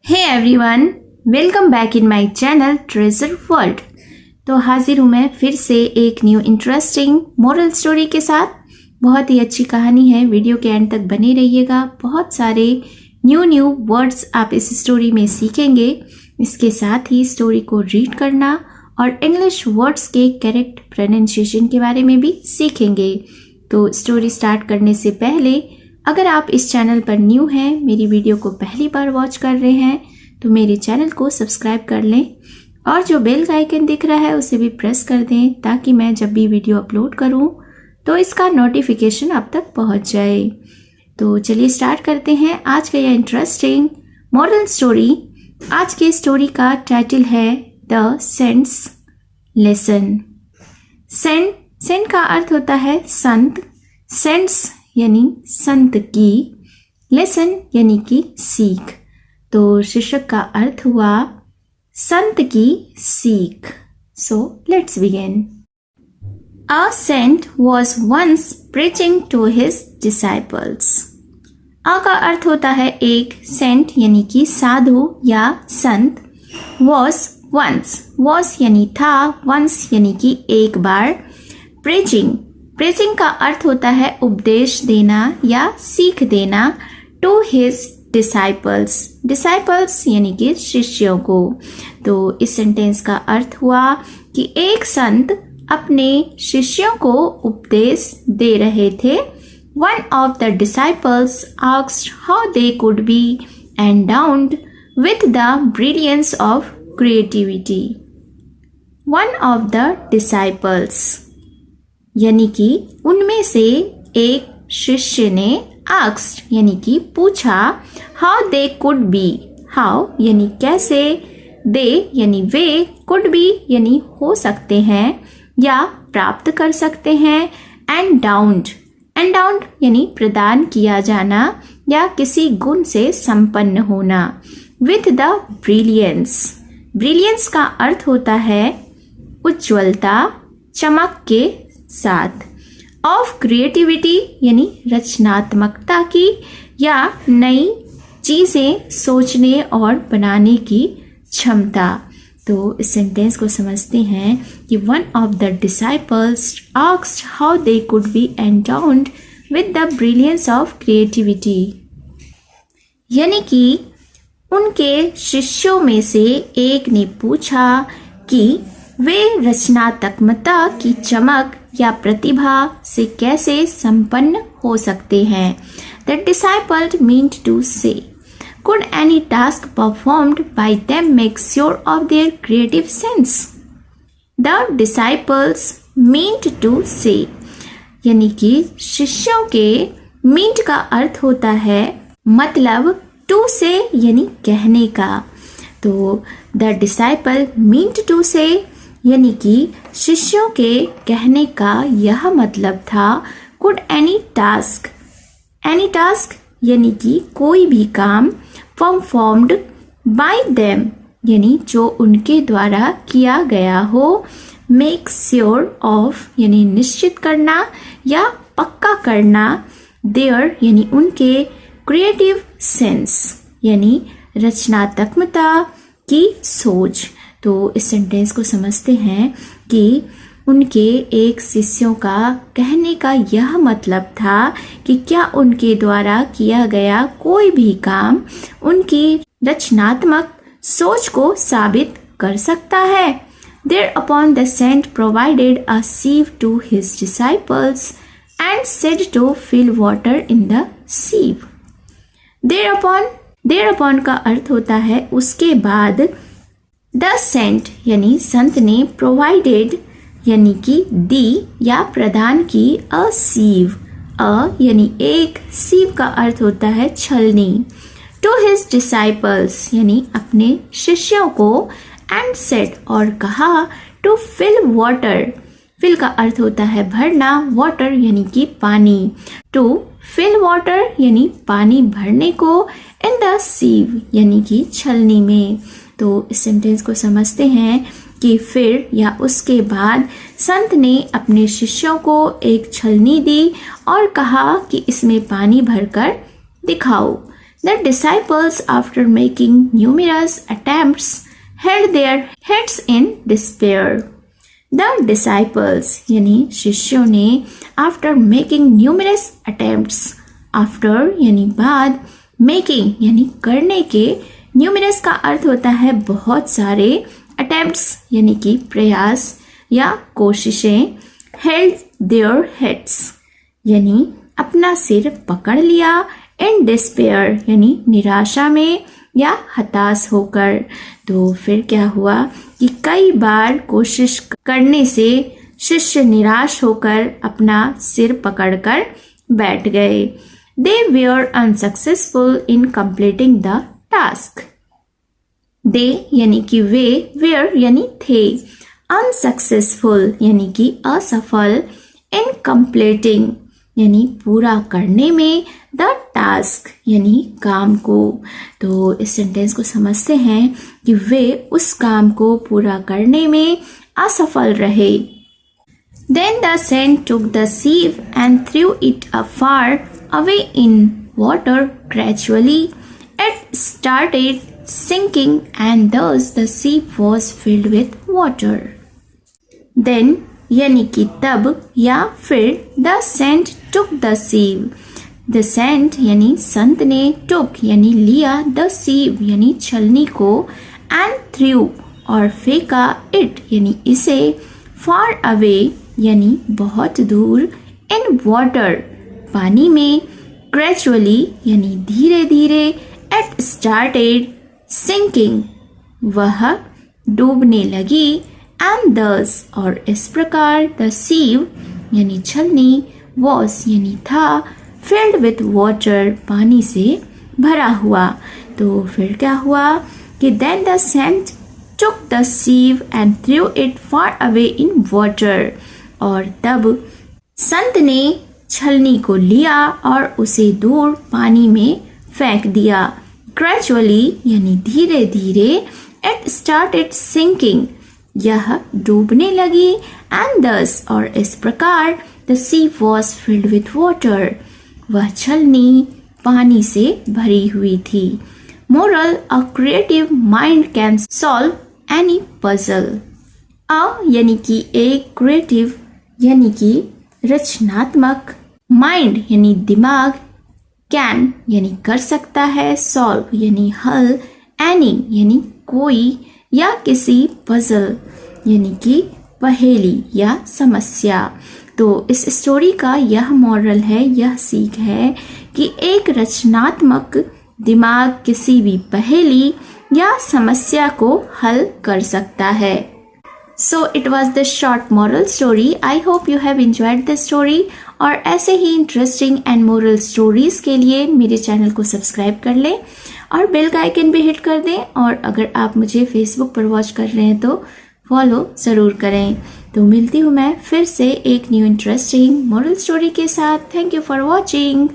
Hey everyone, welcome back in my channel treasure world. तो हाजिर हूँ मैं फिर से एक न्यू इंटरेस्टिंग मोरल स्टोरी के साथ। बहुत ही अच्छी कहानी है, वीडियो के एंड तक बने रहिएगा। बहुत सारे न्यू वर्ड्स आप इस स्टोरी में सीखेंगे। इसके साथ ही स्टोरी को रीड करना और इंग्लिश वर्ड्स के करेक्ट प्रोनाउंसिएशन के बारे में भी सीखेंगे। तो स्टोरी स्टार्ट करने से पहले अगर आप इस चैनल पर न्यू हैं, मेरी वीडियो को पहली बार वॉच कर रहे हैं, तो मेरे चैनल को सब्सक्राइब कर लें और जो बेल का आइकन दिख रहा है उसे भी प्रेस कर दें ताकि मैं जब भी वीडियो अपलोड करूं तो इसका नोटिफिकेशन आप तक पहुंच जाए। तो चलिए स्टार्ट करते हैं आज का यह इंटरेस्टिंग मॉरल स्टोरी। आज के स्टोरी का टाइटल है द सेंट्स लेसन। सेंट का अर्थ होता है संत, सेंट्स यानी संत की, लेसन यानी कि सीख। तो शीर्षक का अर्थ हुआ संत की सीख। So let's begin. A saint was once preaching to his disciples. अ का अर्थ होता है एक, सेंट यानी कि साधु या संत, वॉज यानी था, वंस यानी कि एक बार, प्रीचिंग का अर्थ होता है उपदेश देना या सीख देना, टू हिज डिसाइपल्स यानी कि शिष्यों को। तो इस सेंटेंस का अर्थ हुआ कि एक संत अपने शिष्यों को उपदेश दे रहे थे। One of the disciples asked how they could be endowed with the brilliance of creativity. One of the disciples यानी कि उनमें से एक शिष्य ने आस्क्ड यानी कि पूछा, how they could B, how यानी कैसे, दे यानी वे, कुड बी यानी हो सकते हैं या प्राप्त कर सकते हैं, एंडाउड यानी प्रदान किया जाना या किसी गुण से संपन्न होना, विथ द ब्रिलियंस का अर्थ होता है उज्ज्वलता, चमक के साथ, ऑफ क्रिएटिविटी यानी रचनात्मकता की या नई चीजें सोचने और बनाने की क्षमता। तो इस सेंटेंस को समझते हैं कि one of the disciples asked how they could be endowed with the brilliance of creativity, यानी कि उनके शिष्यों में से एक ने पूछा कि वे रचनात्मकता की चमक या प्रतिभा से कैसे संपन्न हो सकते हैं। The disciple meant to say, could any task performed by them make sure of their creative sense? The disciples meant to say, यानी कि शिष्यों के meant का अर्थ होता है मतलब, to say यानी कहने का। तो the disciple meant to say यानी कि शिष्यों के कहने का यह मतलब था, कुड एनी टास्क यानी कि कोई भी काम, परफॉर्म्ड बाय देम यानी जो उनके द्वारा किया गया हो, मेक श्योर ऑफ यानी निश्चित करना या पक्का करना, देयर यानी उनके, क्रिएटिव सेंस यानी रचनात्मकता की सोच। तो इस सेंटेंस को समझते हैं कि उनके एक शिष्यों का कहने का यह मतलब था कि क्या उनके द्वारा किया गया कोई भी काम उनकी रचनात्मक सोच को साबित कर सकता है। Thereupon the saint provided a sieve to his disciples and said to fill water in the sieve. Thereupon का अर्थ होता है उसके बाद, द सेंट यानी संत ने, प्रोवाइडेड यानी कि दी या प्रदान की, अ सीव, यानी एक, सीव का अर्थ होता है छलनी, टू हिज डिसाइपल्स यानी अपने शिष्यों को, एंड सेड और कहा, टू फिल वाटर, फिल का अर्थ होता है भरना, वाटर यानी कि पानी, टू फिल वाटर यानी पानी भरने को, इन द सीव यानी कि छलनी में। तो इस सेंटेंस को समझते हैं कि फिर या उसके बाद संत ने अपने शिष्यों को एक छलनी दी और कहा कि इसमें पानी भरकर दिखाओ। The disciples, after making numerous attempts, held their heads in despair. The disciples यानी शिष्यों ने after making numerous attempts, after यानी बाद, making यानी करने के, numerous का अर्थ होता है बहुत सारे, attempts यानी कि प्रयास या कोशिशें, held their heads यानी अपना सिर पकड़ लिया, in despair यानी निराशा में या हताश होकर। तो फिर क्या हुआ कि कई बार कोशिश करने से शिष्य निराश होकर अपना सिर पकड़कर बैठ गए। They were unsuccessful in completing the task. They यानी कि वे, were यानी थे, unsuccessful यानी कि असफल, in completing यानी पूरा करने में, द टास्क यानी काम को। तो इस सेंटेंस को समझते हैं कि वे उस काम को पूरा करने में असफल रहे। Then the saint took the sieve and threw it far away in water. Gradually it started sinking and thus the sieve was filled with water. Then यानी कि तब या फिर the saint took the sieve, the saint यानी संत ने, टुक यानी लिया, द सीव यानी छलनी को, एंड थ्रू और फेंका, इट यानी इसे, फार अवे यानी बहुत दूर, इन वाटर पानी में, ग्रेजुअली यानी धीरे धीरे, इट स्टार्टेड सिंकिंग वह डूबने लगी, एंड दस और इस प्रकार, द सीव यानी छलनी, वॉज यानी था, फिल्ड विथ वाटर पानी से भरा हुआ। तो फिर क्या हुआ कि then the saint took the sieve and threw it far away in water, और तब संत ने छलनी को लिया और उसे दूर पानी में फेंक दिया। ग्रेजुअली यानी धीरे धीरे, इट स्टार्टेड सिंकिंग यह डूबने लगी, एंड दस और इस प्रकार, the sieve was filled with water वह छलनी पानी से भरी हुई थी। Moral, a creative mind can solve any puzzle. अ यानी कि एक, क्रिएटिव यानी कि रचनात्मक, माइंड यानी दिमाग, कैन यानी कर सकता है, सॉल्व यानी हल, एनी यानी कोई या किसी, पजल यानी कि पहेली या समस्या। तो इस स्टोरी का यह मॉरल है, यह सीख है कि एक रचनात्मक दिमाग किसी भी पहेली या समस्या को हल कर सकता है। So it was the short moral story. I hope you have enjoyed the story. और ऐसे ही इंटरेस्टिंग एंड मोरल स्टोरीज के लिए मेरे चैनल को सब्सक्राइब कर लें और बेल का आइकन भी हिट कर दें। और अगर आप मुझे फेसबुक पर वॉच कर रहे हैं तो फॉलो ज़रूर करें। तो मिलती हूँ मैं फिर से एक न्यू इंटरेस्टिंग मोरल स्टोरी के साथ। Thank you for watching.